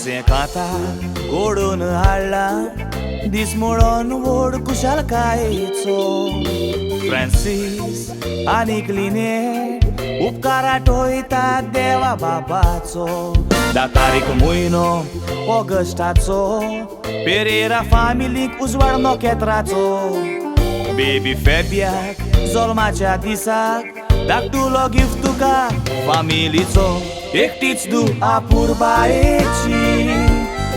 माझे काता घोडून हाडला दीस म्हणून व्हड कुशालकायेचो फ्रांसीस आनी क्लिनेट उपकार आठयतात देवा बाबाचो 10 तारीख म्हयनो ऑगस्टाचो पेरेरा फामिलीक उजवाड नोकेत्राचो बेबी फेबियाक जल्माच्या दिसाक धाकटुलो गिफ्ट तुका फामिलीचो एकटीच तू आपुरबायेची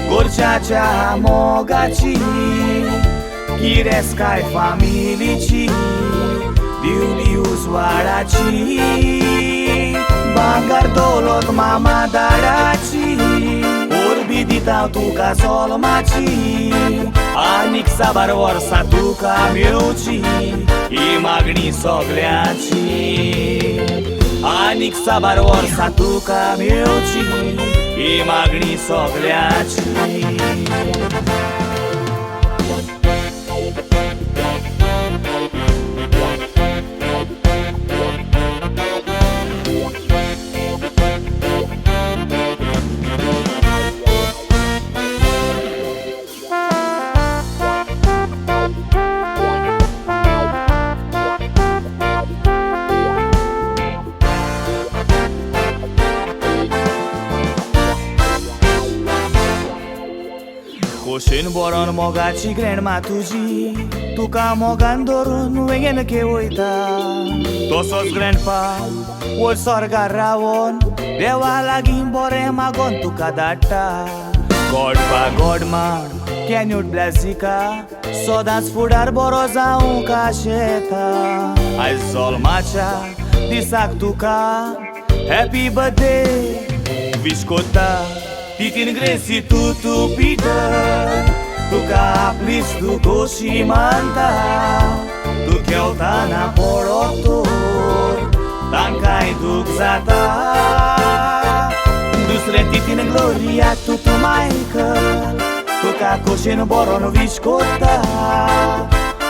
गोरच्याच्या मोगाची किरेस काय फामिलीची दिवली उजवाडाची भांगार दौलत मामा दाडाची ओरबी दिता तुका जल्माची आनीक 7 वर्सां तुका मेळोवची ही मागणी सगळ्याची आनीक 7 वर्सां तुका मेळोवची ही मागणी सगळ्याची खोशेन बरोन मोगाची ग्रँडमा तुजी तुका मोगान धरून वेगेनके वयता तसोच ग्रँडपा वयर स्वर्गार रावोन देवा लागीं बरें मागोन तुका धाडटा गॉडपा गॉडमा कॅन यू ब्लेस इका सदांच फुडार बरो जावंक आशेता आयज जल्माच्या दिसाक तुका हॅपी बर्थडे विश कोत्ता तितीन ग्रेसी तू पिटर तुका आपलीच तू खोशी मानता तू खेळताना पडोतोर तांकांय दूख जाता दुसरे तितीन ग्लोरिया तू मायकल तुका खोशेन बरोन विश कोत्ता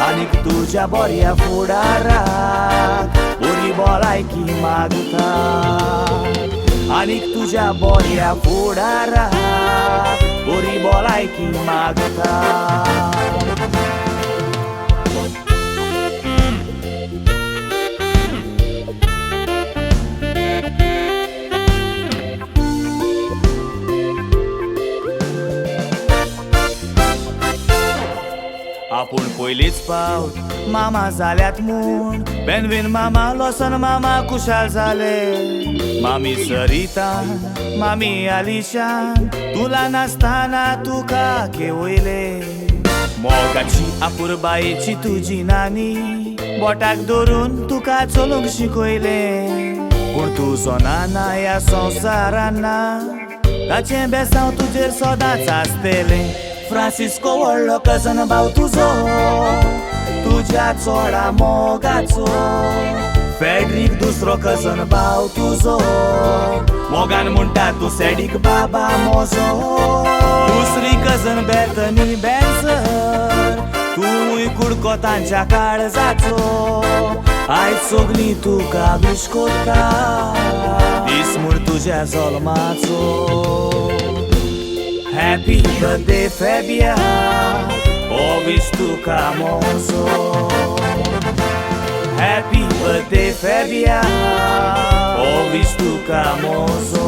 आनीक तुज्या बऱ्या फुडाराक बरी भलायकी मागता आनीक तुज्या बऱ्या फुडाराक बरी भलायकी मागता आपूण पयलीच फावट मामा जाल्यात म्हूण बेनवीन मामा लसन मामा कुशाल जाले मामी सरिता मामी आलिशान तुला नासतना तुका केवयले मोगाची आपुरबायेची तुजी नानी बोटाक धरून तुका चलूंक शिकयले पूण तुजो नाना ह्या संवसारान ना ताचें बेसांव तुजेर सदांच आसतलें फ्रांसिस्को व्हडलो कजन भाव तुजो तुज्या चोडा मोगाचो फेड्रीक दुसरो कजन भाव तुजो मोगान म्हणटा तूं सेडीक बाबा मोजो दुसरी कजन बेतनी बेन्सर तूंय कुडको तांच्या काळजाचो आयज सगळीं तुका विश कोत्ता दीस म्हूण तुज्या जल्माचो Happy birthday Fabia always tuka mozo Happy birthday Fabia always tuka mozo